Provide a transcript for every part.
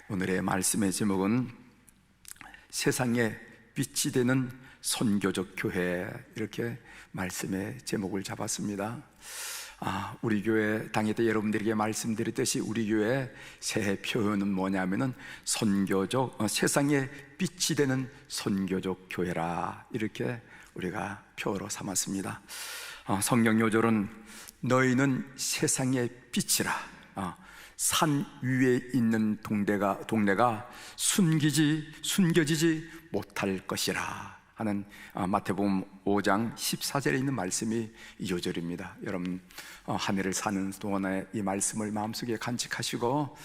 오늘의 말씀의 제목은 세상에 빛이 되는 선교적 교회, 이렇게 말씀의 제목을 잡았습니다. 우리 교회 당일 때 여러분들에게 말씀드렸듯이 우리 교회 새해 표현은 뭐냐면은 세상에 빛이 되는 선교적 교회라, 이렇게 우리가 표어로 삼았습니다. 성경 요절은 너희는 세상의 빛이라, 산 위에 있는 동네가 숨겨지지 못할 것이라 하는 마태복음 5장 14절에 있는 말씀이 이 요절입니다. 여러분, 한 해를 사는 동안에 이 말씀을 마음속에 간직하시고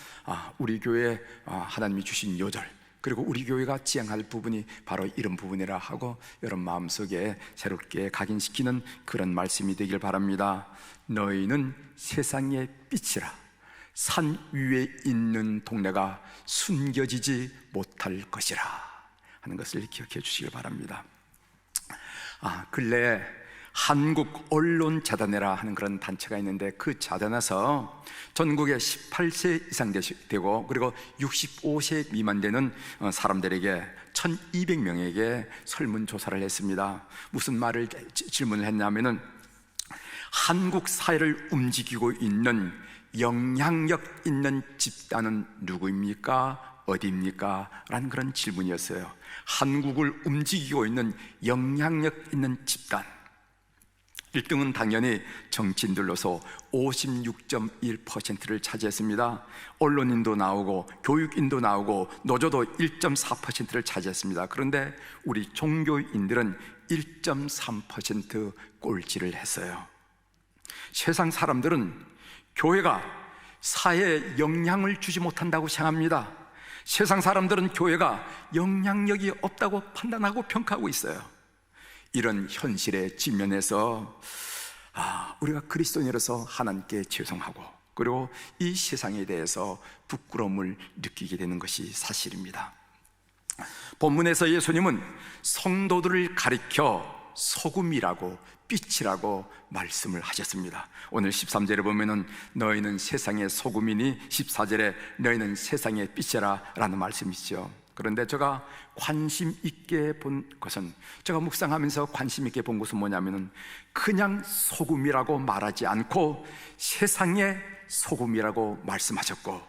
우리 교회에 하나님이 주신 요절, 그리고 우리 교회가 지향할 부분이 바로 이런 부분이라 하고 여러분 마음속에 새롭게 각인시키는 그런 말씀이 되길 바랍니다. 너희는 세상의 빛이라, 산 위에 있는 동네가 숨겨지지 못할 것이라 하는 것을 기억해 주시길 바랍니다. 근래에 한국언론재단이라 하는 그런 단체가 있는데, 그 재단에서 전국에 18세 이상 되고 그리고 65세 미만 되는 사람들에게 1200명에게 설문조사를 했습니다. 무슨 질문을 했냐면은 한국 사회를 움직이고 있는 영향력 있는 집단은 누구입니까? 어디입니까? 라는 그런 질문이었어요. 한국을 움직이고 있는 영향력 있는 집단, 1등은 당연히 정치인들로서 56.1%를 차지했습니다. 언론인도 나오고 교육인도 나오고 노조도 1.4%를 차지했습니다. 그런데 우리 종교인들은 1.3% 꼴찌를 했어요. 세상 사람들은 교회가 사회에 영향을 주지 못한다고 생각합니다. 세상 사람들은 교회가 영향력이 없다고 판단하고 평가하고 있어요. 이런 현실에 직면해서 우리가 그리스도인으로서 하나님께 죄송하고 그리고 이 세상에 대해서 부끄러움을 느끼게 되는 것이 사실입니다. 본문에서 예수님은 성도들을 가리켜 소금이라고 빛이라고 말씀을 하셨습니다. 오늘 13절에 보면은 너희는 세상의 소금이니, 14절에 너희는 세상의 빛이라 라는 말씀이죠. 그런데 제가 관심 있게 본 것은, 제가 묵상하면서 관심 있게 본 것은 뭐냐면은 그냥 소금이라고 말하지 않고 세상의 소금이라고 말씀하셨고,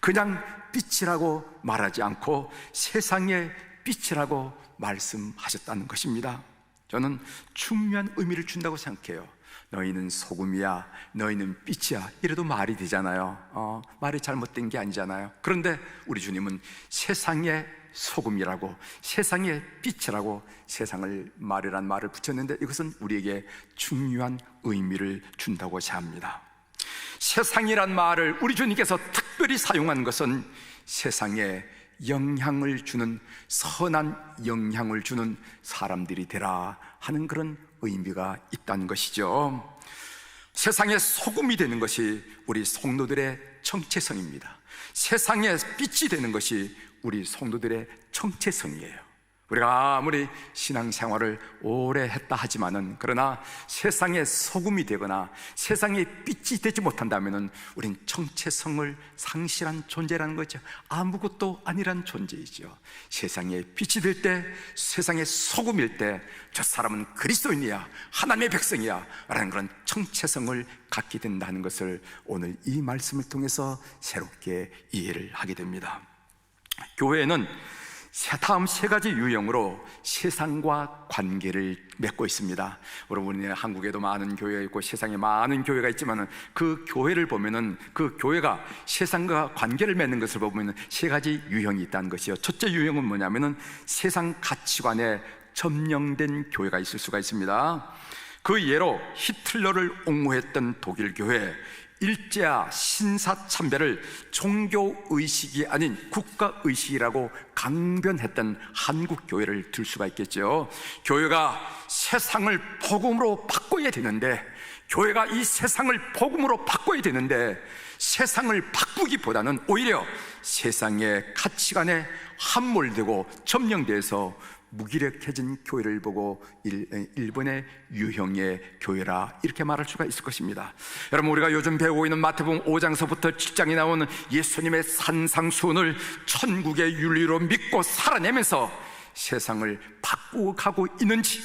그냥 빛이라고 말하지 않고 세상의 빛이라고 말씀하셨다는 것입니다. 저는 중요한 의미를 준다고 생각해요. 너희는 소금이야, 너희는 빛이야, 이래도 말이 되잖아요. 말이 잘못된 게 아니잖아요. 그런데 우리 주님은 세상의 소금이라고, 세상의 빛이라고 세상을 말이란 말을 붙였는데, 이것은 우리에게 중요한 의미를 준다고 생각합니다. 세상이란 말을 우리 주님께서 특별히 사용한 것은 세상에 영향을 주는, 선한 영향을 주는 사람들이 되라 하는 그런 의미가 있다는 것이죠. 세상의 소금이 되는 것이 우리 성도들의 정체성입니다. 세상의 빛이 되는 것이 우리 성도들의 정체성이에요. 우리가 아무리 신앙생활을 오래 했다 하지만은, 그러나 세상의 소금이 되거나 세상의 빛이 되지 못한다면은 우린 정체성을 상실한 존재라는 거죠. 아무것도 아니란 존재이죠. 세상의 빛이 될 때, 세상의 소금일 때 저 사람은 그리스도인이야, 하나님의 백성이야 라는 그런 정체성을 갖게 된다는 것을 오늘 이 말씀을 통해서 새롭게 이해를 하게 됩니다. 교회는 다음 세 가지 유형으로 세상과 관계를 맺고 있습니다. 여러분, 한국에도 많은 교회가 있고 세상에 많은 교회가 있지만 그 교회를 보면은 그 교회가 세상과 관계를 맺는 것을 보면 세 가지 유형이 있다는 것이요. 첫째 유형은 뭐냐면은 세상 가치관에 점령된 교회가 있을 수가 있습니다. 그 예로 히틀러를 옹호했던 독일 교회, 일제와 신사참배를 종교의식이 아닌 국가의식이라고 강변했던 한국교회를 들 수가 있겠죠. 교회가 세상을 복음으로 바꿔야 되는데, 교회가 이 세상을 복음으로 바꿔야 되는데 세상을 바꾸기보다는 오히려 세상의 가치관에 함몰되고 점령돼서 무기력해진 교회를 보고 일본의 유형의 교회라 이렇게 말할 수가 있을 것입니다. 여러분, 우리가 요즘 배우고 있는 마태복음 5장서부터 7장에 나오는 예수님의 산상수훈을 천국의 윤리로 믿고 살아내면서 세상을 바꾸고 가고 있는지,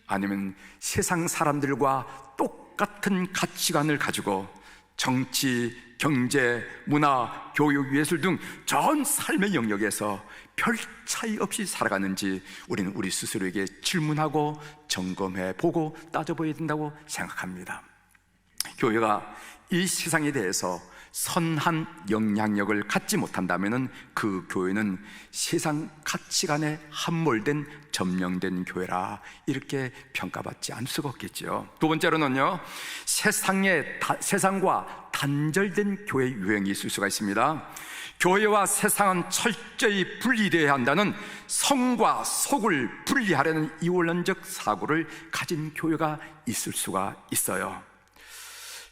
아니면 세상 사람들과 똑같은 가치관을 가지고 정치, 경제, 문화, 교육, 예술 등 전 삶의 영역에서 별 차이 없이 살아가는지 우리는 우리 스스로에게 질문하고 점검해 보고 따져봐야 된다고 생각합니다. 교회가 이 세상에 대해서 선한 영향력을 갖지 못한다면 그 교회는 세상 가치관에 함몰된 점령된 교회라 이렇게 평가받지 않을 수가 없겠죠. 두 번째로는요, 세상과 단절된 교회 유형이 있을 수가 있습니다. 교회와 세상은 철저히 분리되어야 한다는 성과 속을 분리하려는 이원론적 사고를 가진 교회가 있을 수가 있어요.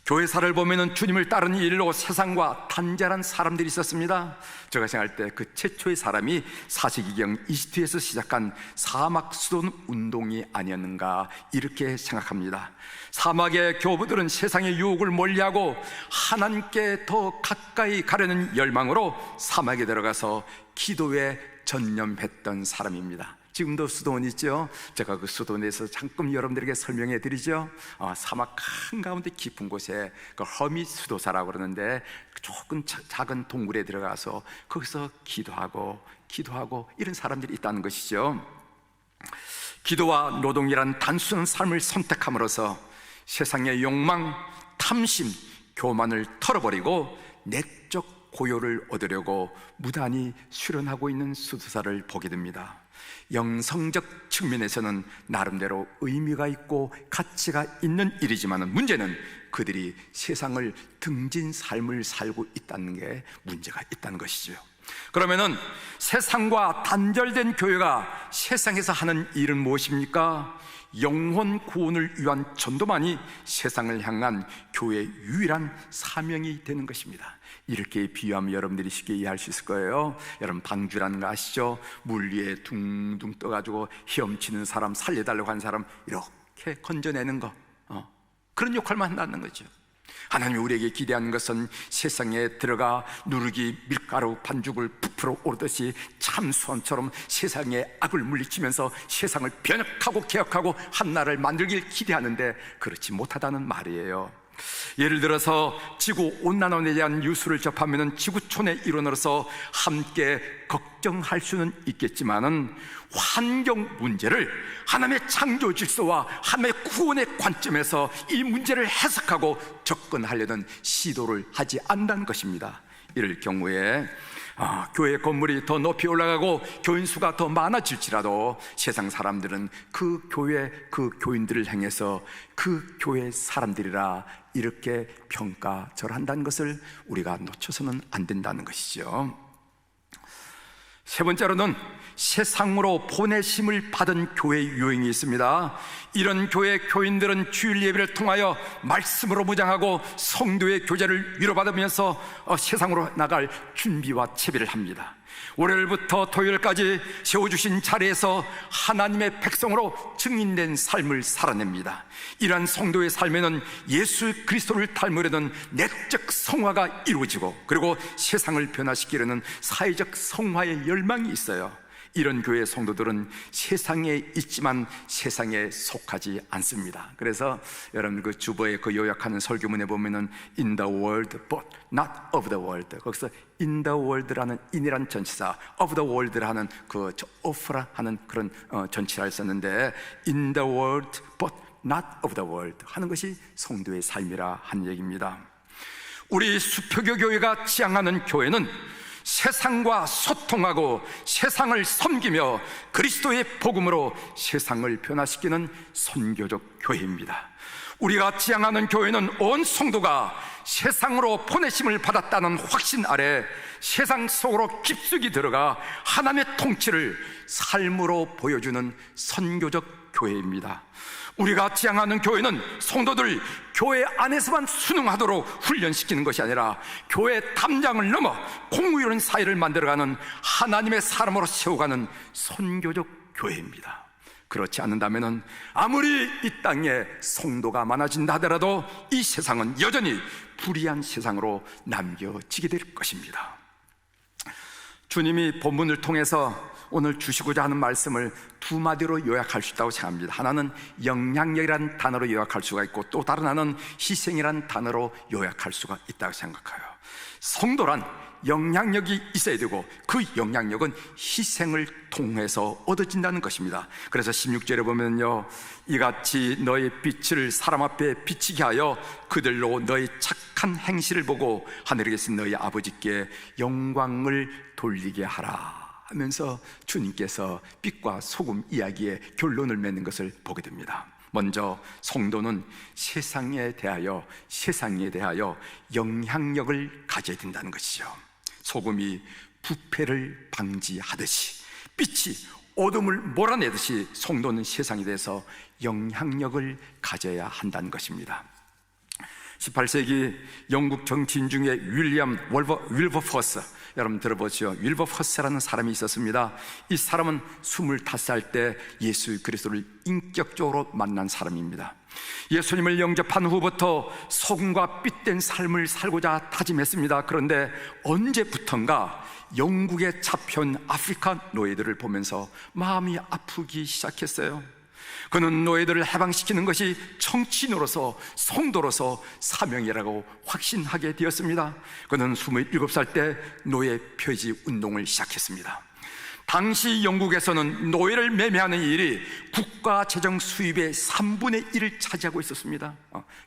교회사를 보면은 주님을 따르는 일로 세상과 단절한 사람들이 있었습니다. 제가 생각할 때 그 최초의 사람이 사시기경 이집트에서 시작한 사막 수돈 운동이 아니었는가 이렇게 생각합니다. 사막의 교부들은 세상의 유혹을 멀리하고 하나님께 더 가까이 가려는 열망으로 사막에 들어가서 기도에 전념했던 사람입니다. 지금도 수도원 있죠? 제가 그 수도원에서 잠깐 여러분들에게 설명해 드리죠. 사막 한가운데 깊은 곳에 그 허미 수도사라고 그러는데 조금 작은 동굴에 들어가서 거기서 기도하고 이런 사람들이 있다는 것이죠. 기도와 노동이란 단순한 삶을 선택함으로써 세상의 욕망, 탐심, 교만을 털어버리고 내적 고요를 얻으려고 무단히 수련하고 있는 수도사를 보게 됩니다. 영성적 측면에서는 나름대로 의미가 있고 가치가 있는 일이지만 문제는 그들이 세상을 등진 삶을 살고 있다는 게 문제가 있다는 것이죠. 그러면은 세상과 단절된 교회가 세상에서 하는 일은 무엇입니까? 영혼 구원을 위한 전도만이 세상을 향한 교회의 유일한 사명이 되는 것입니다. 이렇게 비유하면 여러분들이 쉽게 이해할 수 있을 거예요. 여러분, 방주라는 거 아시죠? 물 위에 둥둥 떠가지고 헤엄치는 사람, 살려달라고 하는 사람 이렇게 건져내는 거, 그런 역할만 한다는 거죠. 하나님이 우리에게 기대하는 것은 세상에 들어가 누르기 밀가루 반죽을 부풀어 오르듯이 참수원처럼 세상의 악을 물리치면서 세상을 변혁하고 개혁하고 한 나라를 만들길 기대하는데 그렇지 못하다는 말이에요. 예를 들어서 지구온난화에 대한 뉴스를 접하면 지구촌의 일원으로서 함께 걱정할 수는 있겠지만은 환경 문제를 하나님의 창조 질서와 하나님의 구원의 관점에서 이 문제를 해석하고 접근하려는 시도를 하지 않는다는 것입니다. 이럴 경우에 교회 건물이 더 높이 올라가고 교인 수가 더 많아질지라도 세상 사람들은 그 교회 그 교인들을 향해서 그 교회 사람들이라 이렇게 평가절한다는 것을 우리가 놓쳐서는 안 된다는 것이죠. 세 번째로는 세상으로 보내심을 받은 교회 유형이 있습니다. 이런 교회 교인들은 주일 예배를 통하여 말씀으로 무장하고 성도의 교제를 위로받으면서 세상으로 나갈 준비와 채비를 합니다. 월요일부터 토요일까지 세워주신 자리에서 하나님의 백성으로 증인된 삶을 살아냅니다. 이러한 성도의 삶에는 예수 그리스도를 닮으려는 내적 성화가 이루어지고 그리고 세상을 변화시키려는 사회적 성화의 열망이 있어요. 이런 교회 성도들은 세상에 있지만 세상에 속하지 않습니다. 그래서 여러분 그 주보에 그 요약하는 설교문에 보면은 in the world but not of the world, 거기서 in the world라는 in이란 전치사, of the world라는 그 of라 하는 그런 전치사를 썼는데 in the world but not of the world 하는 것이 성도의 삶이라 한 얘기입니다. 우리 수표교 교회가 지향하는 교회는 세상과 소통하고 세상을 섬기며 그리스도의 복음으로 세상을 변화시키는 선교적 교회입니다. 우리가 지향하는 교회는 온 성도가 세상으로 보내심을 받았다는 확신 아래 세상 속으로 깊숙이 들어가 하나님의 통치를 삶으로 보여주는 선교적 교회입니다. 우리가 지향하는 교회는 성도들 교회 안에서만 순응하도록 훈련시키는 것이 아니라 교회 담장을 넘어 공의로운 사회를 만들어가는 하나님의 사람으로 세워가는 선교적 교회입니다. 그렇지 않는다면 아무리 이 땅에 성도가 많아진다 하더라도 이 세상은 여전히 불의한 세상으로 남겨지게 될 것입니다. 주님이 본문을 통해서 오늘 주시고자 하는 말씀을 두 마디로 요약할 수 있다고 생각합니다. 하나는 영향력이라는 단어로 요약할 수가 있고, 또 다른 하나는 희생이라는 단어로 요약할 수가 있다고 생각해요. 성도란 영향력이 있어야 되고, 그 영향력은 희생을 통해서 얻어진다는 것입니다. 그래서 16절에 보면요, 이같이 너의 빛을 사람 앞에 비치게 하여 그들로 너의 착한 행실을 보고 하늘에 계신 너희 아버지께 영광을 돌리게 하라 하면서 주님께서 빛과 소금 이야기의 결론을 맺는 것을 보게 됩니다. 먼저 성도는 세상에 대하여 영향력을 가져야 된다는 것이죠. 소금이 부패를 방지하듯이, 빛이 어둠을 몰아내듯이 성도는 세상에 대해서 영향력을 가져야 한다는 것입니다. 18세기 영국 정치인 중에 윌리엄 윌버포스, 여러분 들어보시죠. 윌버포스라는 사람이 있었습니다. 이 사람은 25살 때 예수 그리스도를 인격적으로 만난 사람입니다. 예수님을 영접한 후부터 소금과 빛된 삶을 살고자 다짐했습니다. 그런데 언제부턴가 영국에 잡혀온 아프리카 노예들을 보면서 마음이 아프기 시작했어요. 그는 노예들을 해방시키는 것이 정치인으로서, 성도로서 사명이라고 확신하게 되었습니다. 그는 27살 때 노예 폐지 운동을 시작했습니다. 당시 영국에서는 노예를 매매하는 일이 국가 재정 수입의 3분의 1을 차지하고 있었습니다.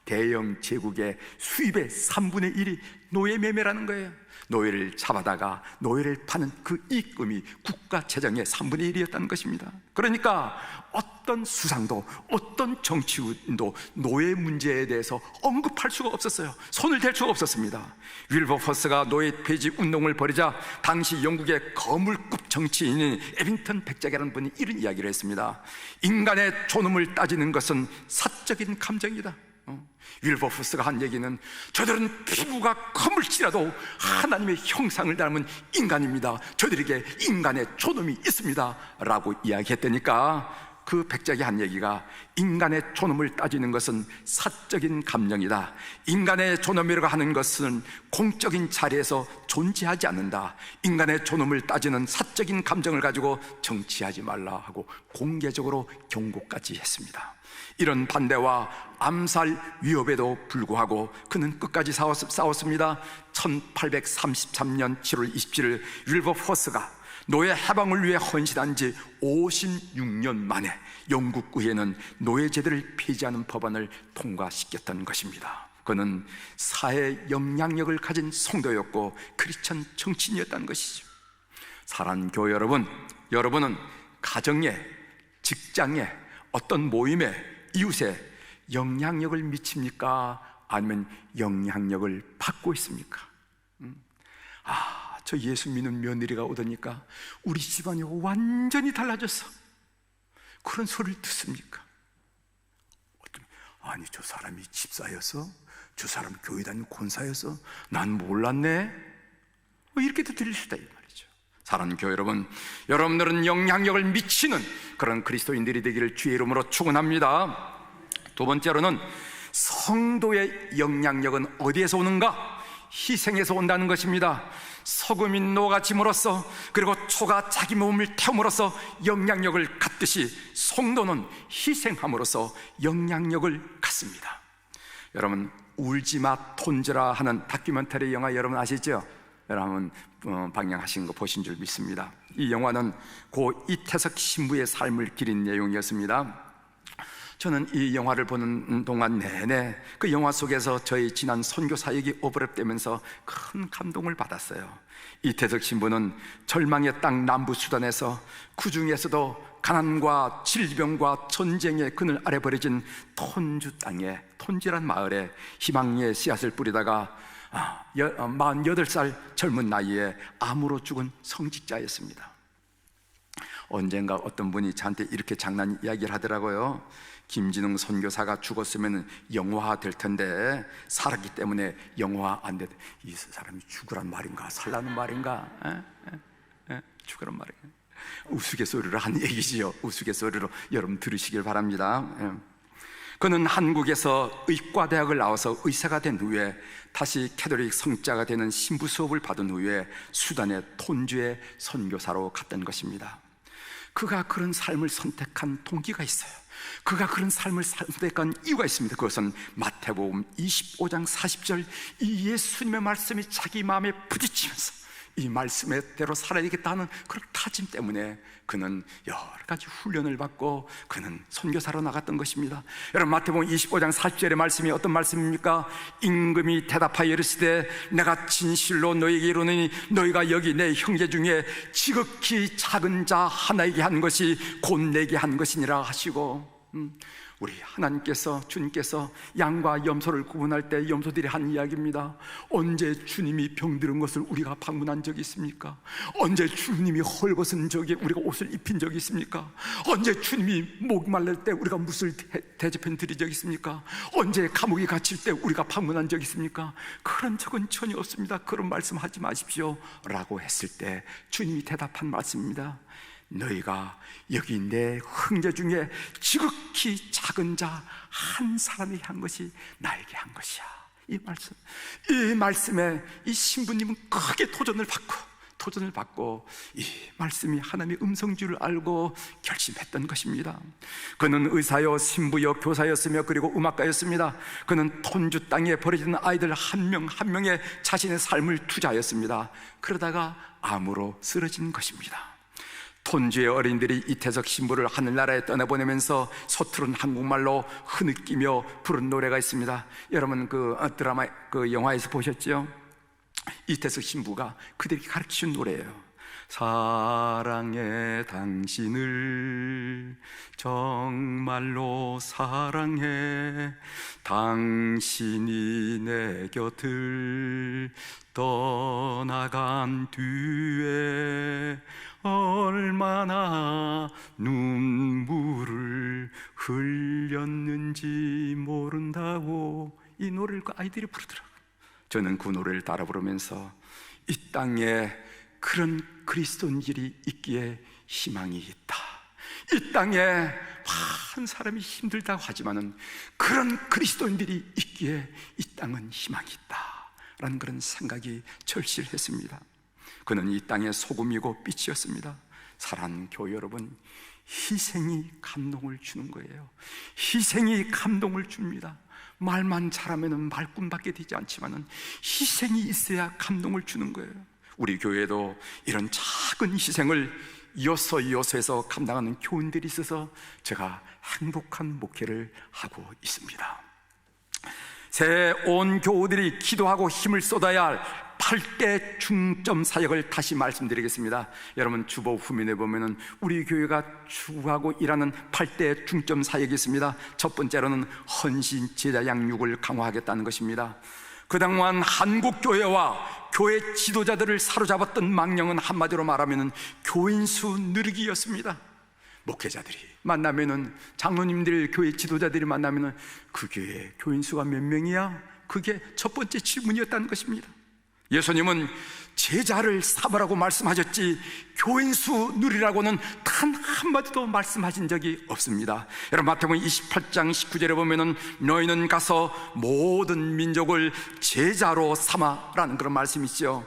대영 제국의 수입의 3분의 1이 노예 매매라는 거예요. 노예를 잡아다가 노예를 파는 그 이익금이 국가 재정의 3분의 1이었다는 것입니다. 그러니까 어떤 수상도, 어떤 정치인도 노예 문제에 대해서 언급할 수가 없었어요. 손을 댈 수가 없었습니다. 윌버포스가 노예 폐지 운동을 벌이자 당시 영국의 거물급 정치인인 에빙턴 백작이라는 분이 이런 이야기를 했습니다. 인간의 존엄을 따지는 것은 사적인 감정이다. 윌버포스가 한 얘기는, 저들은 피부가 거물질라도 하나님의 형상을 닮은 인간입니다. 저들에게 인간의 존엄이 있습니다 라고 이야기했다니까, 그 백작이 한 얘기가, 인간의 존엄을 따지는 것은 사적인 감정이다. 인간의 존엄이라고 하는 것은 공적인 자리에서 존재하지 않는다. 인간의 존엄을 따지는 사적인 감정을 가지고 정치하지 말라 하고 공개적으로 경고까지 했습니다. 이런 반대와 암살 위협에도 불구하고 그는 끝까지 싸웠습니다. 1833년 7월 27일 윌버포스가 노예 해방을 위해 헌신한 지 56년 만에 영국 의회는 노예제도를 폐지하는 법안을 통과시켰던 것입니다. 그는 사회 영향력을 가진 성도였고 크리스천 정치인이었다는 것이죠. 사랑하는 교회 여러분, 여러분은 가정에, 직장에, 어떤 모임에, 이웃에 영향력을 미칩니까? 아니면 영향력을 받고 있습니까? 저 예수 믿는 며느리가 오더니까 우리 집안이 완전히 달라졌어, 그런 소리를 듣습니까? 아니, 저 사람이 집사였어? 저 사람 교회 다니는 권사였어? 난 몰랐네? 이렇게도 들릴 수도 있다 말이죠. 사랑하는 교회 여러분, 여러분들은 영향력을 미치는 그런 그리스도인들이 되기를 주의 이름으로 축원합니다. 두 번째로는 성도의 영향력은 어디에서 오는가? 희생에서 온다는 것입니다. 소금이 녹아짐으로써, 그리고 초가 자기 몸을 태움으로써 영향력을 갖듯이 성도는 희생함으로써 영향력을 갖습니다. 여러분, 울지마 톤즈라 하는 다큐멘터리 영화 여러분 아시죠? 여러분 방영하신 거 보신 줄 믿습니다. 이 영화는 고 이태석 신부의 삶을 기린 내용이었습니다. 저는 이 영화를 보는 동안 내내 그 영화 속에서 저희 지난 선교 사역이 오버랩되면서 큰 감동을 받았어요. 이태석 신부는 절망의 땅 남부 수단에서 그 중에서도 가난과 질병과 전쟁의 그늘 아래 버려진 톤주 땅에, 톤지란 마을에 희망의 씨앗을 뿌리다가 48살 젊은 나이에 암으로 죽은 성직자였습니다. 언젠가 어떤 분이 저한테 이렇게 장난 이야기를 하더라고요. 김진웅 선교사가 죽었으면 영화화 될 텐데 살았기 때문에 영화화 안 돼. 이 사람이 죽으란 말인가 살라는 말인가? 죽으란 말인가? 우스갯소리로 한 얘기지요. 우스갯소리로 여러분 들으시길 바랍니다. 그는 한국에서 의과대학을 나와서 의사가 된 후에 다시 캐톨릭 성자가 되는 신부 수업을 받은 후에 수단의 톤주의 선교사로 갔던 것입니다. 그가 그런 삶을 선택한 동기가 있어요. 그가 그런 삶을 선택한 이유가 있습니다. 그것은 마태복음 25장 40절 이 예수님의 말씀이 자기 마음에 부딪히면서 이 말씀대로 살아야겠다는 그런 다짐 때문에 그는 여러 가지 훈련을 받고 그는 선교사로 나갔던 것입니다. 여러분, 마태복음 25장 40절의 말씀이 어떤 말씀입니까? 임금이 대답하여 이르시되 내가 진실로 너희에게 이르노니 너희가 여기 내 형제 중에 지극히 작은 자 하나에게 한 것이 곧 내게 한 것이니라 하시고, 우리 하나님께서, 주님께서 양과 염소를 구분할 때 염소들이 한 이야기입니다. 언제 주님이 병들은 것을 우리가 방문한 적이 있습니까? 언제 주님이 헐벗은 적에 우리가 옷을 입힌 적이 있습니까? 언제 주님이 목 말릴 때 우리가 무술 대접해 드린 적이 있습니까? 언제 감옥에 갇힐 때 우리가 방문한 적이 있습니까? 그런 적은 전혀 없습니다. 그런 말씀하지 마십시오 라고 했을 때 주님이 대답한 말씀입니다. 너희가 여기 내 형제 중에 지극히 작은 자 한 사람에게 한 것이 나에게 한 것이야. 이 말씀에 이 신부님은 크게 도전을 받고 이 말씀이 하나님의 음성인 줄 알고 결심했던 것입니다. 그는 의사요 신부요 교사였으며 그리고 음악가였습니다. 그는 톤주 땅에 버려진 아이들 한 명 한 명에 자신의 삶을 투자하였습니다. 그러다가 암으로 쓰러진 것입니다. 톤주의 어린들이 이태석 신부를 하늘나라에 떠나보내면서 서투른 한국말로 흐느끼며 부른 노래가 있습니다. 여러분 그 드라마, 그 영화에서 보셨죠? 이태석 신부가 그들에게 가르쳐준 노래예요. 사랑해 당신을 정말로 사랑해 당신이 내 곁을 떠나간 뒤에 얼마나 눈물을 흘렸는지 모른다고 이 노래를 그 아이들이 부르더라고요. 저는 그 노래를 따라 부르면서 이 땅에 그런 그리스도인들이 있기에 희망이 있다. 이 땅에 많은 사람이 힘들다고 하지만은 그런 그리스도인들이 있기에 이 땅은 희망이 있다 라는 그런 생각이 절실했습니다. 그는 이 땅의 소금이고 빛이었습니다. 사랑하는 교회 여러분, 희생이 감동을 주는 거예요. 희생이 감동을 줍니다. 말만 잘하면 말꾼밖에 되지 않지만은 희생이 있어야 감동을 주는 거예요. 우리 교회도 이런 작은 희생을 이어서에서 감당하는 교인들이 있어서 제가 행복한 목회를 하고 있습니다. 새 온 교우들이 기도하고 힘을 쏟아야 할 8대 중점 사역을 다시 말씀드리겠습니다. 여러분 주보 후면에 보면은 우리 교회가 추구하고 일하는 8대 중점 사역이 있습니다. 첫 번째로는 헌신 제자 양육을 강화하겠다는 것입니다. 그동안 한국 교회와 교회 지도자들을 사로잡았던 망령은 한마디로 말하면 교인 수 늘기였습니다. 목회자들이 만나면은, 장로님들, 교회 지도자들이 만나면은 그 교회 교인 수가 몇 명이야? 그게 첫 번째 질문이었다는 것입니다. 예수님은 제자를 삼으라고 말씀하셨지 교인 수 누리라고는 단 한마디도 말씀하신 적이 없습니다. 여러분 마태복음 28장 19절에 보면은 너희는 가서 모든 민족을 제자로 삼아라는 그런 말씀이 있죠.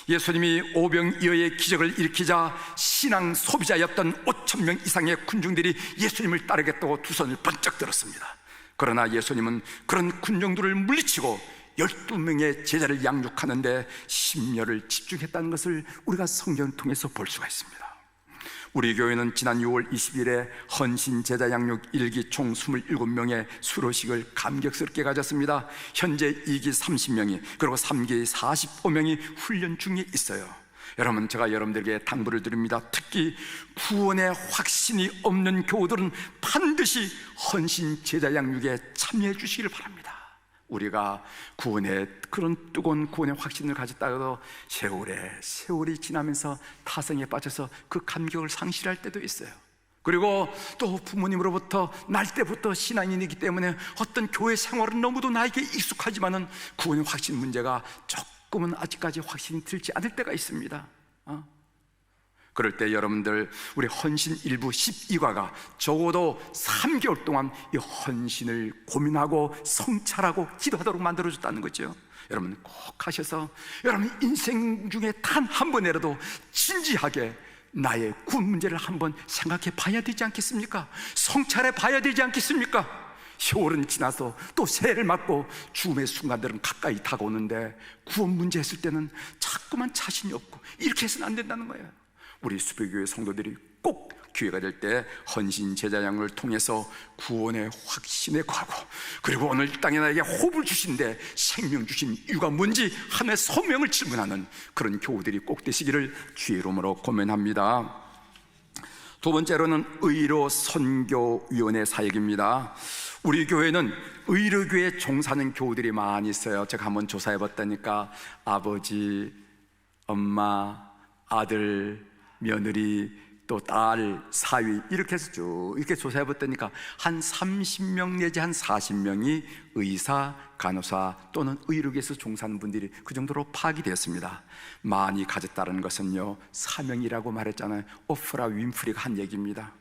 예수님이 오병이어의 기적을 일으키자 신앙 소비자였던 5,000명 이상의 군중들이 예수님을 따르겠다고 두 손을 번쩍 들었습니다. 그러나 예수님은 그런 군중들을 물리치고 12명의 제자를 양육하는데 심려를 집중했다는 것을 우리가 성경을 통해서 볼 수가 있습니다. 우리 교회는 지난 6월 20일에 헌신 제자 양육 1기 총 27명의 수료식을 감격스럽게 가졌습니다. 현재 2기 30명이 그리고 3기 45명이 훈련 중에 있어요. 여러분 제가 여러분들에게 당부를 드립니다. 특히 구원의 확신이 없는 교우들은 반드시 헌신 제자 양육에 참여해 주시길 바랍니다. 우리가 구원의 그런 뜨거운 구원의 확신을 가졌다가도 세월이 지나면서 타성에 빠져서 그 감격을 상실할 때도 있어요. 그리고 또 부모님으로부터 날 때부터 신앙인이기 때문에 어떤 교회 생활은 너무도 나에게 익숙하지만은 구원의 확신 문제가 조금은 아직까지 확신이 들지 않을 때가 있습니다. 그럴 때 여러분들, 우리 헌신 일부 12과가 적어도 3개월 동안 이 헌신을 고민하고 성찰하고 기도하도록 만들어줬다는 거죠. 여러분 꼭 하셔서 여러분 인생 중에 단 한 번이라도 진지하게 나의 구원 문제를 한번 생각해 봐야 되지 않겠습니까? 성찰해 봐야 되지 않겠습니까? 세월은 지나서 또 새해를 맞고 죽음의 순간들은 가까이 다가오는데 구원 문제 했을 때는 자꾸만 자신이 없고 이렇게 해서는 안 된다는 거예요. 우리 수배교회 성도들이 꼭 기회가 될 때 헌신 제자양을 통해서 구원의 확신에 가고, 그리고 오늘 땅에 나에게 호흡을 주신데 생명 주신 이유가 뭔지 하나의 소명을 질문하는 그런 교우들이 꼭 되시기를 주의 이름으로 고면합니다. 두 번째로는 의료 선교위원회 사역입니다. 우리 교회는 의료교회에 종사하는 교우들이 많이 있어요. 제가 한번 조사해 봤다니까 아버지, 엄마, 아들, 며느리, 또 딸, 사위 이렇게 해서 쭉 이렇게 조사해 봤다니까 한 30명 내지 한 40명이 의사, 간호사 또는 의료계에서 종사하는 분들이 그 정도로 파악이 되었습니다. 많이 가졌다는 것은요, 사명이라고 말했잖아요. 오프라 윈프리가 한 얘기입니다.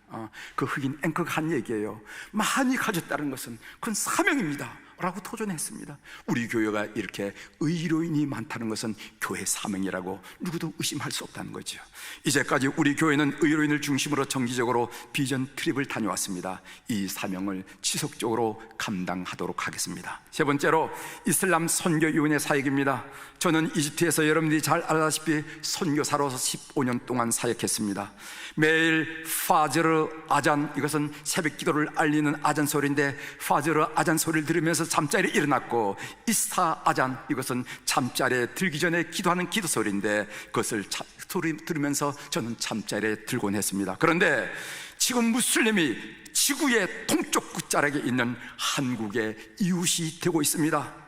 그 흑인 앵커가 한 얘기예요. 많이 가졌다는 것은 그건 사명입니다 라고 토전했습니다. 우리 교회가 이렇게 의료인이 많다는 것은 교회 사명이라고 누구도 의심할 수 없다는 거죠. 이제까지 우리 교회는 의료인을 중심으로 정기적으로 비전 트립을 다녀왔습니다. 이 사명을 지속적으로 감당하도록 하겠습니다. 세 번째로 이슬람 선교위원회 사역입니다. 저는 이집트에서 여러분들이 잘 알다시피 선교사로서 15년 동안 사역했습니다. 매일 파즈르 아잔, 이것은 새벽 기도를 알리는 아잔 소리인데, 파즈르 아잔 소리를 들으면서 잠자리에 일어났고, 이스타 아잔, 이것은 잠자리에 들기 전에 기도하는 기도 소리인데 그것을 소리 들으면서 저는 잠자리에 들곤 했습니다. 그런데 지금 무슬림이 지구의 동쪽 끝자락에 있는 한국의 이웃이 되고 있습니다.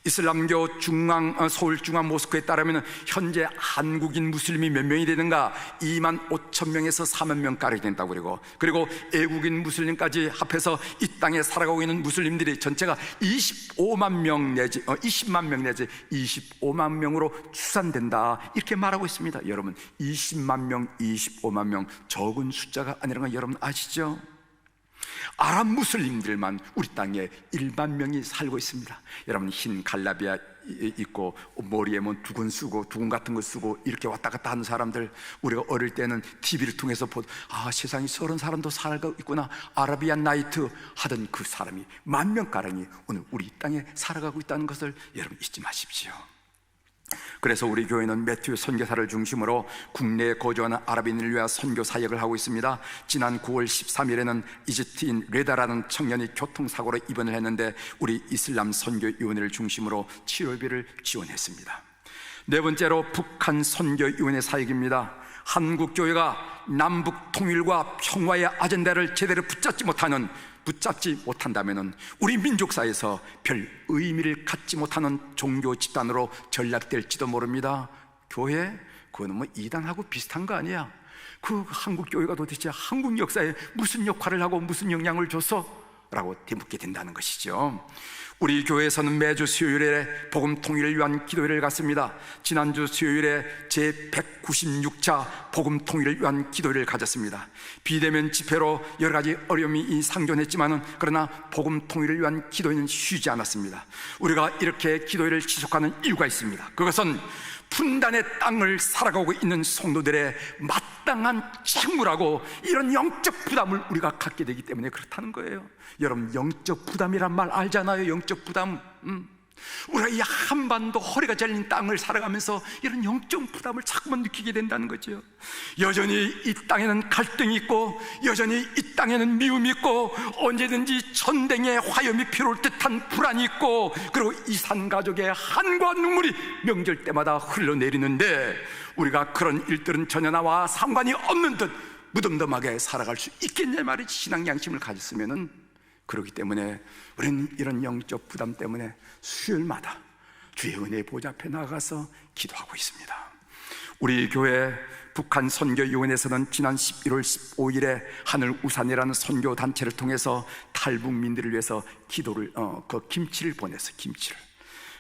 이슬람교 서울 중앙 모스크에 따르면 현재 한국인 무슬림이 몇 명이 되는가? 2만 5천 명에서 4만 명가량이 된다고. 그리고 애국인 무슬림까지 합해서 이 땅에 살아가고 있는 무슬림들이 전체가 25만 명 내지 20만 명 내지 25만 명으로 추산된다, 이렇게 말하고 있습니다. 여러분, 20만 명, 25만 명 적은 숫자가 아니라는 거 여러분 아시죠? 아랍 무슬림들만 우리 땅에 1만 명이 살고 있습니다. 여러분, 흰 갈라비아 입고 머리에 뭐 두근 쓰고 두근 같은 거 쓰고 이렇게 왔다 갔다 하는 사람들, 우리가 어릴 때는 TV를 통해서 세상에 저런 사람도 살고 있구나, 아라비안 나이트 하던 그 사람이 1만 명가량이 오늘 우리 땅에 살아가고 있다는 것을 여러분 잊지 마십시오. 그래서 우리 교회는 매튜 선교사를 중심으로 국내에 거주하는 아랍인을 위한 선교 사역을 하고 있습니다. 지난 9월 13일에는 이집트인 레다라는 청년이 교통사고로 입원을 했는데 우리 이슬람 선교위원회를 중심으로 치료비를 지원했습니다. 네 번째로 북한 선교위원회 사역입니다. 한국 교회가 남북 통일과 평화의 아젠다를 제대로 붙잡지 못한다면 우리 민족사에서 별 의미를 갖지 못하는 종교 집단으로 전락될지도 모릅니다. 교회? 그거는 뭐 이단하고 비슷한 거 아니야? 그 한국 교회가 도대체 한국 역사에 무슨 역할을 하고 무슨 영향을 줬어? 라고 되묻게 된다는 것이죠. 우리 교회에서는 매주 수요일에 복음 통일을 위한 기도회를 갖습니다. 지난주 수요일에 제196차 복음 통일을 위한 기도회를 가졌습니다. 비대면 집회로 여러 가지 어려움이 상존했지만은 그러나 복음 통일을 위한 기도회는 쉬지 않았습니다. 우리가 이렇게 기도회를 지속하는 이유가 있습니다. 그것은 분단의 땅을 살아가고 있는 성도들의 마땅한 책무라고, 이런 영적 부담을 우리가 갖게 되기 때문에 그렇다는 거예요. 여러분, 영적 부담이란 말 알잖아요. 영적 부담. 우리가 이 한반도 허리가 잘린 땅을 살아가면서 이런 영적 부담을 자꾸만 느끼게 된다는 거죠. 여전히 이 땅에는 갈등이 있고, 여전히 이 땅에는 미움이 있고, 언제든지 전쟁의 화염이 피어올 듯한 불안이 있고, 그리고 이산 가족의 한과 눈물이 명절 때마다 흘러내리는데 우리가 그런 일들은 전혀 나와 상관이 없는 듯 무덤덤하게 살아갈 수 있겠냐 말이지, 신앙 양심을 가졌으면은. 그렇기 때문에 우리는 이런 영적 부담 때문에 수요일마다 주의 은혜의 보좌 앞에 나가서 기도하고 있습니다. 우리 교회 북한 선교위원회에서는 지난 11월 15일에 하늘우산이라는 선교단체를 통해서 탈북민들을 위해서 기도를 김치를 보냈어요. 김치를.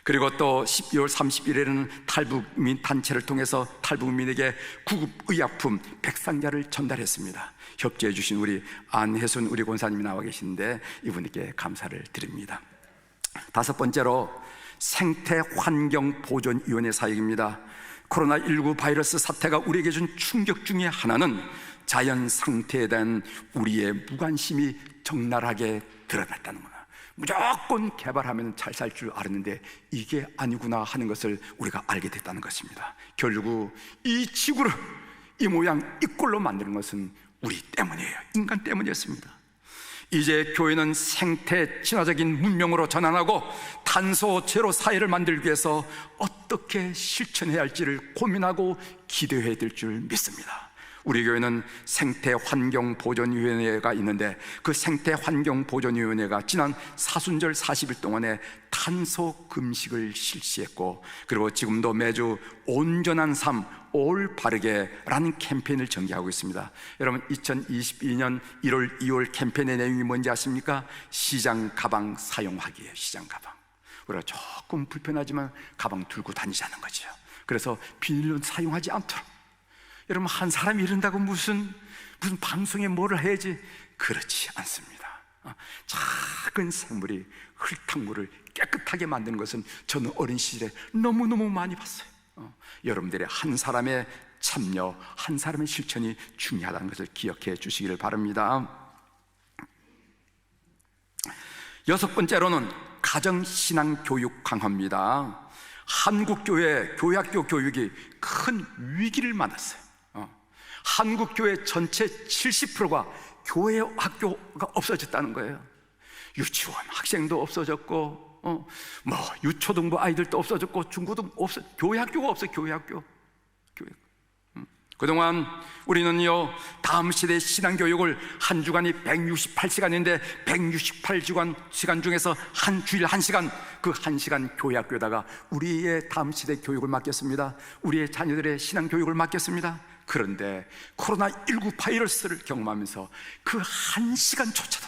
그리고 또 12월 30일에는 탈북민 단체를 통해서 탈북민에게 구급 의약품 100상자를 전달했습니다. 협조해 주신 우리 안혜순 우리 권사님이 나와 계신데 이분에게 감사를 드립니다. 다섯 번째로 생태환경보존위원회 사역입니다. 코로나19 바이러스 사태가 우리에게 준 충격 중에 하나는 자연 상태에 대한 우리의 무관심이 적나라하게 드러났다는 거예요. 무조건 개발하면 잘 살 줄 알았는데 이게 아니구나 하는 것을 우리가 알게 됐다는 것입니다. 결국 이 지구를 이 모양 이 꼴로 만드는 것은 우리 때문이에요. 인간 때문이었습니다. 이제 교회는 생태 친화적인 문명으로 전환하고 탄소 제로 사회를 만들기 위해서 어떻게 실천해야 할지를 고민하고 기도해야 될 줄 믿습니다. 우리 교회는 생태환경보존위원회가 있는데 그 생태환경보존위원회가 지난 사순절 40일 동안에 탄소 금식을 실시했고, 그리고 지금도 매주 온전한 삶, 올바르게라는 캠페인을 전개하고 있습니다. 여러분, 2022년 1월 2월 캠페인의 내용이 뭔지 아십니까? 시장 가방 사용하기예요. 시장 가방. 우리가 조금 불편하지만 가방 들고 다니자는 거죠. 그래서 비닐로 사용하지 않도록. 여러분, 한 사람이 이런다고 무슨 방송에 뭐를 해야지? 그렇지 않습니다. 작은 생물이 흙탕물을 깨끗하게 만드는 것은 저는 어린 시절에 너무너무 많이 봤어요. 여러분들의 한 사람의 참여, 한 사람의 실천이 중요하다는 것을 기억해 주시기를 바랍니다. 여섯 번째로는 가정신앙교육 강화입니다. 한국교회 교회학교 교육이 큰 위기를 맞았어요. 한국교회 전체 70%가 교회 학교가 없어졌다는 거예요. 유치원 학생도 없어졌고, 유초등부 아이들도 없어졌고, 중고등부 교회 학교가 없어요. 교회 학교. 그동안 우리는요, 다음 시대의 신앙교육을 한 주간이 168시간인데 168시간 중에서 한 주일 1시간, 그 1시간 교회 학교에다가 우리의 다음 시대 교육을 맡겼습니다. 우리의 자녀들의 신앙교육을 맡겼습니다. 그런데 코로나19 바이러스를 경험하면서 그 1시간조차도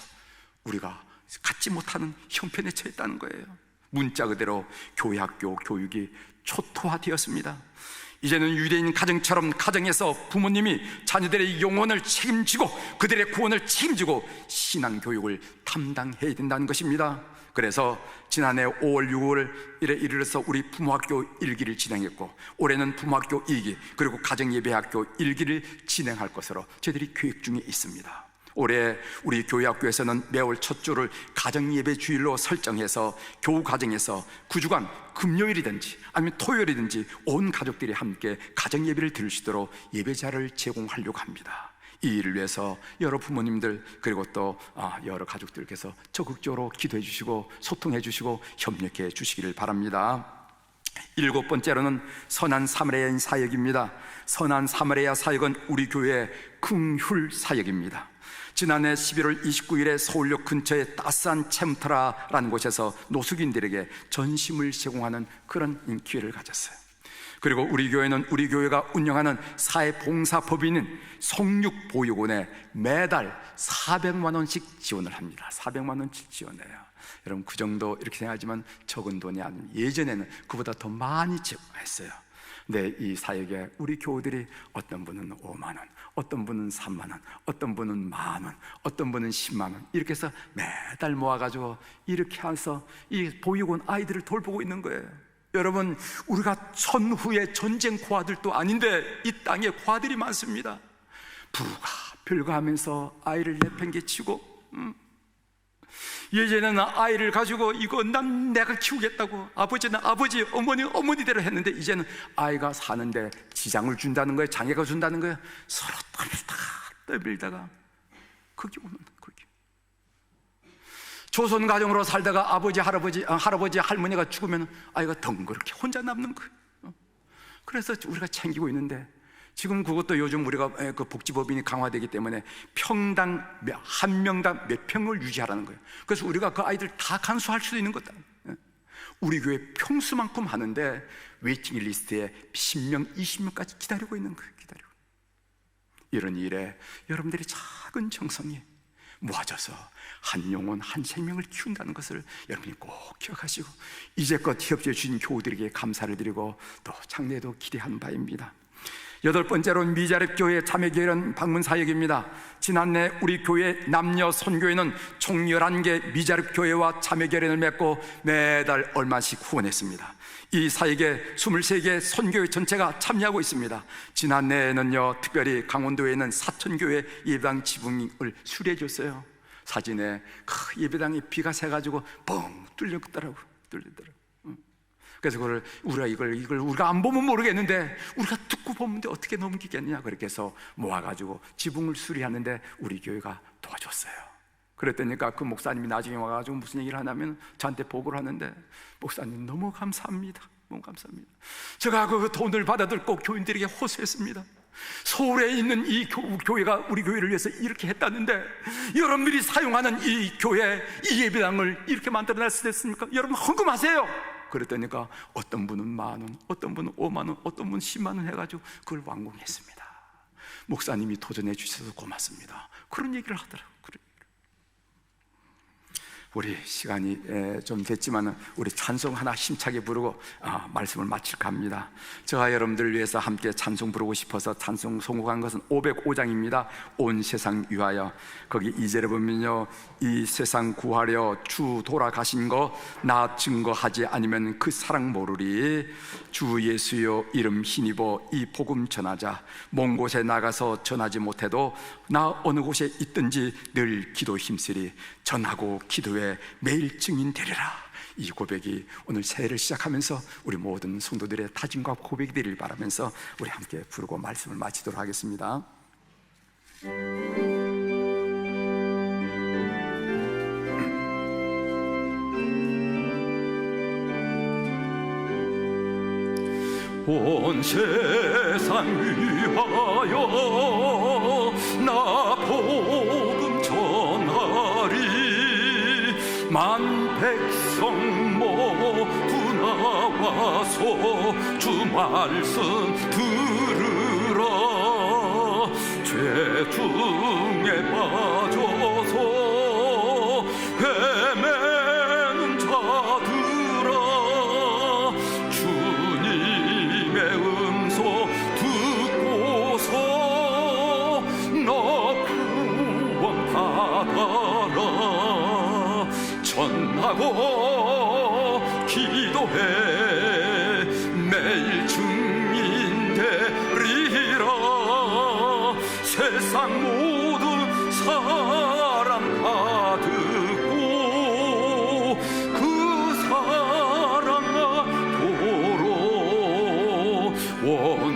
우리가 갖지 못하는 형편에 처했다는 거예요. 문자 그대로 교회 학교 교육이 초토화되었습니다. 이제는 유대인 가정처럼 가정에서 부모님이 자녀들의 영혼을 책임지고 그들의 구원을 책임지고 신앙교육을 담당해야 된다는 것입니다. 그래서 지난해 5월 6월에 이르러서 우리 부모학교 1기를 진행했고, 올해는 부모학교 2기 그리고 가정예배학교 1기를 진행할 것으로 저희들이 계획 중에 있습니다. 올해 우리 교회학교에서는 매월 첫 주를 가정예배 주일로 설정해서 교우 가정에서 9주간 금요일이든지 아니면 토요일이든지 온 가족들이 함께 가정예배를 드릴 수 있도록 예배자를 제공하려고 합니다. 이 일을 위해서 여러 부모님들 그리고 또 여러 가족들께서 적극적으로 기도해 주시고 소통해 주시고 협력해 주시기를 바랍니다. 일곱 번째로는 선한 사마리아인 사역입니다. 선한 사마리아 사역은 우리 교회의 긍휼 사역입니다. 지난해 11월 29일에 서울역 근처의 따스한 챔터라라는 곳에서 노숙인들에게 전심을 제공하는 그런 기회를 가졌어요. 그리고 우리 교회는 우리 교회가 운영하는 사회봉사법인인 성육보육원에 매달 400만 원씩 지원을 합니다. 400만 원씩 지원해요. 여러분, 그 정도 이렇게 생각하지만 적은 돈이 아니에요. 예전에는 그보다 더 많이 제공했어요. 근데 이 사역에 우리 교우들이 어떤 분은 5만 원, 어떤 분은 3만 원, 어떤 분은 1만 원, 어떤 분은 10만 원 이렇게 해서 매달 모아가지고 이렇게 해서 이 보육원 아이들을 돌보고 있는 거예요. 여러분, 우리가 천후의 전쟁 고아들도 아닌데 이 땅에 고아들이 많습니다. 부가 별거하면서 아이를 내팽개치고 예전에는 아이를 가지고 이거 난 내가 키우겠다고 아버지는 아버지, 어머니 어머니대로 했는데 이제는 아이가 사는데 지장을 준다는 거예요. 장애가 준다는 거예요. 서로 떠밀다가 거기 오는 거기. 조선 가정으로 살다가 아버지 할아버지 할머니가 죽으면 아이가 덩그렇게 혼자 남는 거예요. 그래서 우리가 챙기고 있는데 지금 그것도 요즘 우리가 그 복지법인이 강화되기 때문에 평당 한 명당 몇 평을 유지하라는 거예요. 그래서 우리가 그 아이들 다 간수할 수 있는 거다. 우리 교회 평수만큼 하는데 웨이팅 리스트에 10명, 20명까지 기다리고 있는 거예요. 기다리고. 이런 일에 여러분들이 작은 정성이 모아져서 한 영혼 한 생명을 키운다는 것을 여러분이 꼭 기억하시고, 이제껏 협조해 주신 교우들에게 감사를 드리고 또 장래도 기대하는 바입니다. 8번째로 미자립 교회 자매교회는 방문 사역입니다. 지난해 우리 교회 남녀 선교회는 총 11개 미자립 교회와 자매교회를 맺고 매달 얼마씩 후원했습니다. 이 사역에 23개 선교회 전체가 참여하고 있습니다. 지난해에는요, 특별히 강원도에는 사천교회 예배당 지붕을 수리해 줬어요. 사진에 그 예배당이 비가 새가지고 뻥 뚫리더라고요. 그래서 그걸 우리가 이걸 우리가 안 보면 모르겠는데 우리가 듣고 보면 어떻게 넘기겠냐, 그렇게 해서 모아가지고 지붕을 수리하는데 우리 교회가 도와줬어요. 그랬더니까 그 목사님이 나중에 와가지고 무슨 얘기를 하냐면 저한테 보고를 하는데, 목사님 너무 감사합니다, 너무 감사합니다. 제가 그 돈을 받아들 꼭 교인들에게 호소했습니다. 서울에 있는 이 교회가 우리 교회를 위해서 이렇게 했다는데 여러분들이 사용하는 이 교회, 이 예배당을 이렇게 만들어냈습니까? 여러분 헌금하세요. 그랬더니까 어떤 분은 10,000원, 어떤 분은 50,000원, 어떤 분은 100,000원 해가지고 그걸 완공했습니다. 목사님이 도전해 주셔서 고맙습니다, 그런 얘기를 하더라고요. 우리 시간이 좀 됐지만 우리 찬송 하나 힘차게 부르고 말씀을 마칠까 합니다. 제가 여러분들을 위해서 함께 찬송 부르고 싶어서 찬송 선곡한 것은 505장입니다 온 세상 위하여. 거기 2절에 보면요, 이 세상 구하려 주 돌아가신 거 나 증거하지 않으면 그 사랑 모르리. 주 예수여 이름 힘입어 이 복음 전하자. 먼 곳에 나가서 전하지 못해도 나 어느 곳에 있든지 늘 기도 힘쓰리. 전하고 기도에 매일 증인 되리라. 이 고백이 오늘 새해를 시작하면서 우리 모든 성도들의 다짐과 고백이 되리를 바라면서 우리 함께 부르고 말씀을 마치도록 하겠습니다. 온 세상 위하여 나 복음 전하리. 만 백성 모두 나와서 주 말씀 들으라. 죄 중에 빠져서 헤매는 자들아, 주님의 음소 듣고서 너 구원 받아라. 전하고 기도해 매일 증인 되리라. 세상 모든 사람 다 듣고 그 사랑아 도로 온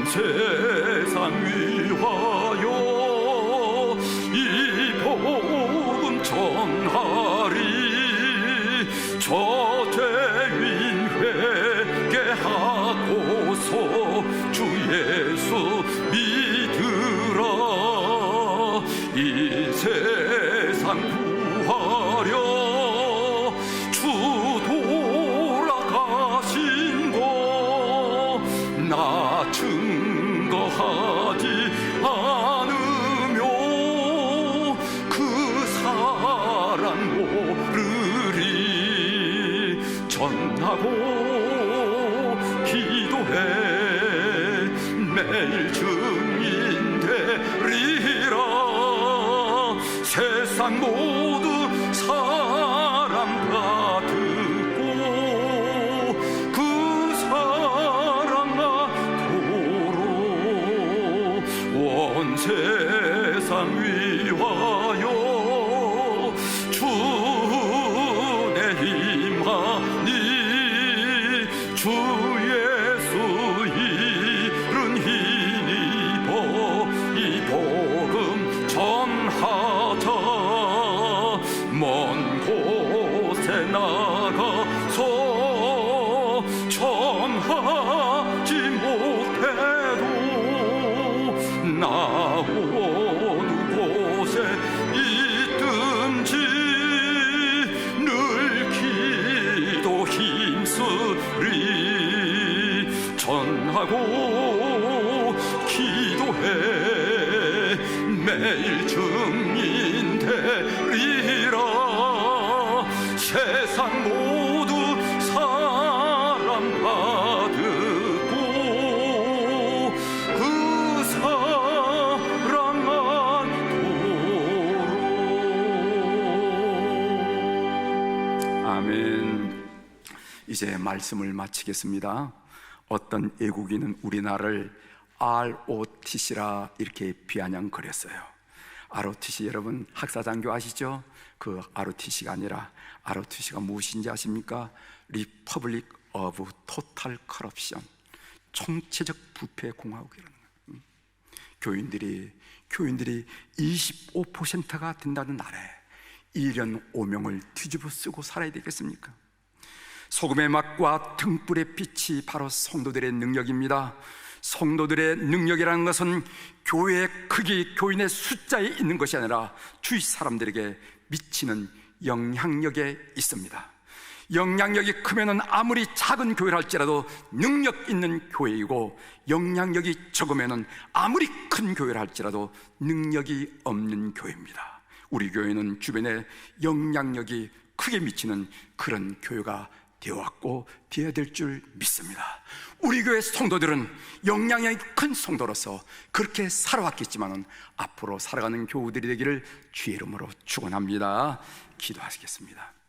세상 위하여 이 복음 전하리. 저죄인 회개하고서 주 예수 믿으라. 이 세상 구하려 주 돌아가신 거 나 증거하지 않으며 그 사랑 모르리. 전하고 기도해 매일 증인 되리라. 세상 모든 사람 다 듣고 그 사랑아 도로 온 세상 위하여 주내 힘하니. 주 예수 이른 힘입어 이 복음 전하자. 먼 곳에 나가서 전하지 못해도 나 어느 곳에 있든지 늘 기도 힘쓰리. 전하고 기도해 매일 증인 되리. 이제 말씀을 마치겠습니다. 어떤 외국인은 우리나라를 ROTC라 이렇게 비아냥거렸어요. ROTC 여러분 학사장교 아시죠? 그 ROTC가 아니라 ROTC가 무엇인지 아십니까? Republic of Total Corruption, 총체적 부패 공화국이라는 거예요. 교인들이 25%가 된다는 나라에 이런 오명을 뒤집어 쓰고 살아야 되겠습니까? 소금의 맛과 등불의 빛이 바로 성도들의 능력입니다. 성도들의 능력이라는 것은 교회의 크기, 교인의 숫자에 있는 것이 아니라 주위 사람들에게 미치는 영향력에 있습니다. 영향력이 크면은 아무리 작은 교회를 할지라도 능력 있는 교회이고, 영향력이 적으면은 아무리 큰 교회를 할지라도 능력이 없는 교회입니다. 우리 교회는 주변에 영향력이 크게 미치는 그런 교회가 되어왔고 되어야 될 줄 믿습니다. 우리 교회 성도들은 영향력이 큰 성도로서 그렇게 살아왔겠지만은 앞으로 살아가는 교우들이 되기를 주의 이름으로 축원합니다. 기도하시겠습니다.